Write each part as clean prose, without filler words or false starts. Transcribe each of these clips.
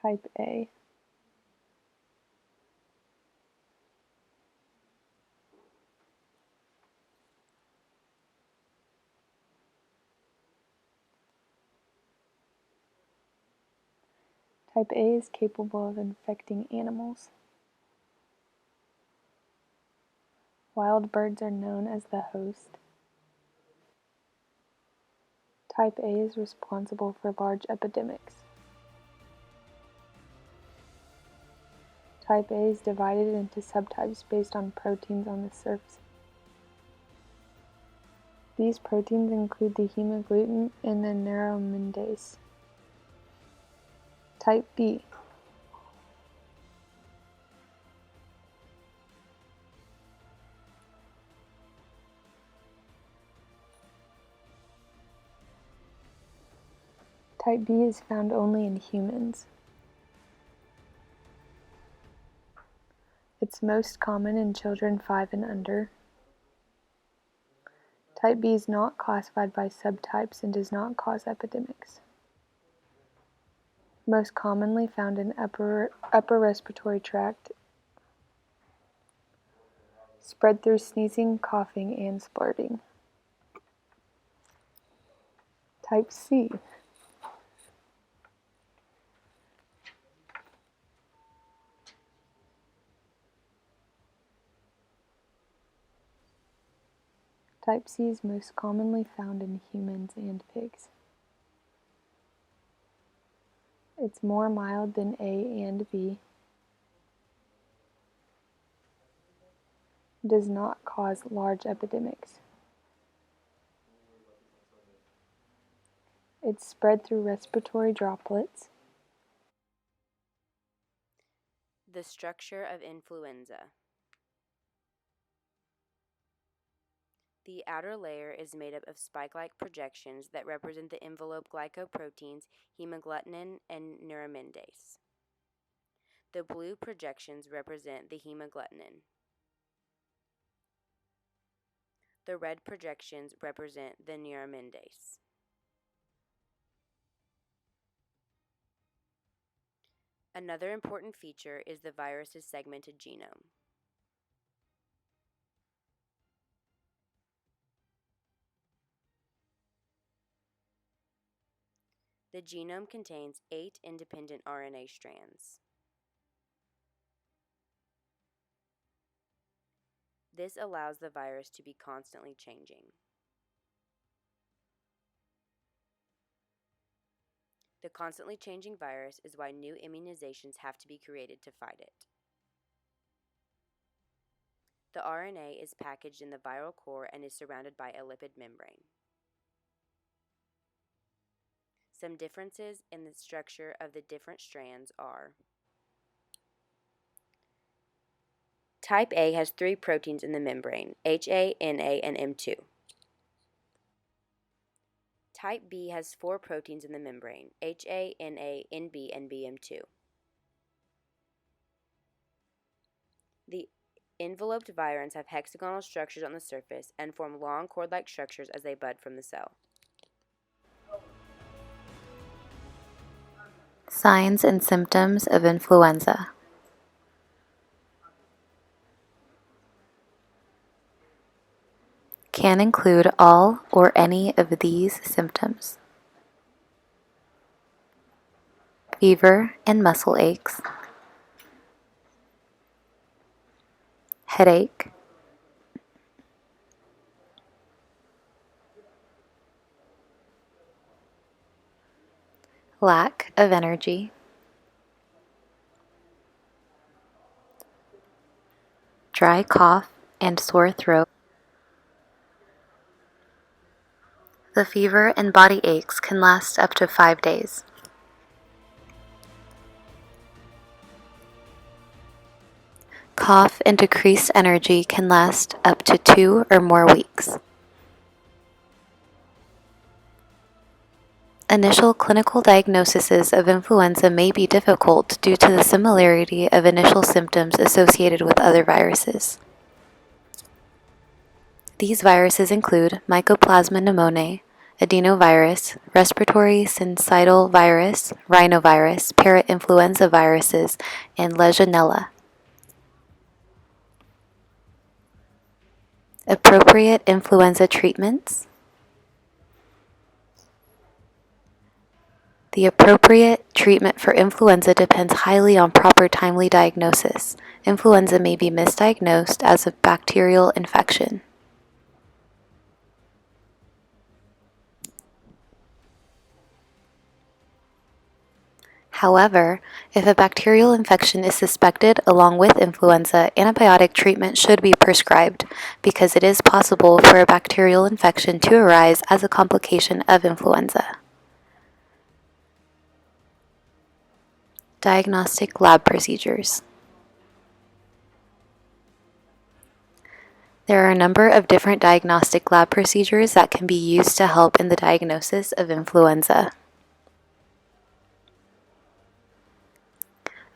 Type A. Type A is capable of infecting animals. Wild birds are known as the host. Type A is responsible for large epidemics. Type A is divided into subtypes based on proteins on the surface. These proteins include the hemagglutinin and the neuraminidase. Type B. Type B is found only in humans. It's most common in children 5 and under. Type B is not classified by subtypes and does not cause epidemics. Most commonly found in upper respiratory tract, spread through sneezing, coughing, and splurting. Type C. Type C is most commonly found in humans and pigs. It's more mild than A and B. Does not cause large epidemics. It's spread through respiratory droplets. The structure of influenza. The outer layer is made up of spike-like projections that represent the envelope glycoproteins, hemagglutinin, and neuraminidase. The blue projections represent the hemagglutinin. The red projections represent the neuraminidase. Another important feature is the virus's segmented genome. The genome contains 8 independent RNA strands. This allows the virus to be constantly changing. The constantly changing virus is why new immunizations have to be created to fight it. The RNA is packaged in the viral core and is surrounded by a lipid membrane. Some differences in the structure of the different strands are: Type A has 3 proteins in the membrane, HA, NA, and M2. Type B has 4 proteins in the membrane, HA, NA, NB, and BM2. The enveloped virions have hexagonal structures on the surface and form long cord-like structures as they bud from the cell. Signs and symptoms of influenza. Can include all or any of these symptoms: fever and muscle aches, headache, lack of energy, dry cough and sore throat. The fever and body aches can last up to 5 days. Cough and decreased energy can last up to 2 or more weeks. Initial clinical diagnoses of influenza may be difficult due to the similarity of initial symptoms associated with other viruses. These viruses include Mycoplasma pneumoniae, adenovirus, respiratory syncytial virus, rhinovirus, parainfluenza viruses, and Legionella. Appropriate influenza treatments. The appropriate treatment for influenza depends highly on proper timely diagnosis. Influenza may be misdiagnosed as a bacterial infection. However, if a bacterial infection is suspected along with influenza, antibiotic treatment should be prescribed because it is possible for a bacterial infection to arise as a complication of influenza. Diagnostic lab procedures. There are a number of different diagnostic lab procedures that can be used to help in the diagnosis of influenza.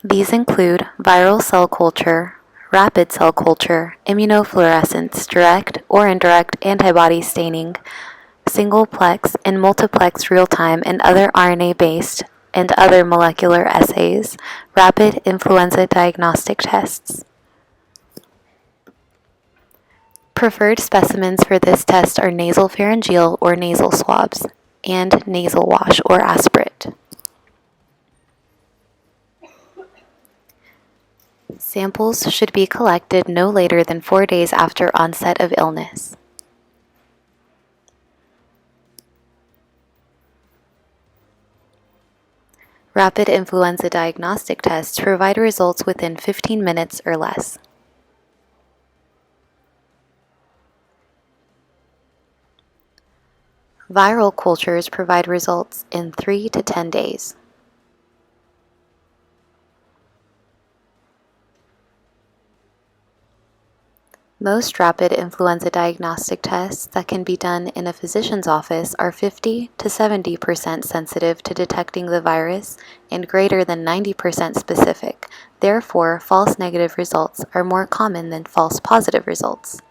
These include viral cell culture, rapid cell culture, immunofluorescence, direct or indirect antibody staining, singleplex and multiplex real-time and other RNA-based and other molecular assays, rapid influenza diagnostic tests. Preferred specimens for this test are nasopharyngeal or nasal swabs and nasal wash or aspirate. Samples should be collected no later than 4 days after onset of illness. Rapid influenza diagnostic tests provide results within 15 minutes or less. Viral cultures provide results in 3 to 10 days. Most rapid influenza diagnostic tests that can be done in a physician's office are 50 to 70% sensitive to detecting the virus and greater than 90% specific. Therefore, false negative results are more common than false positive results.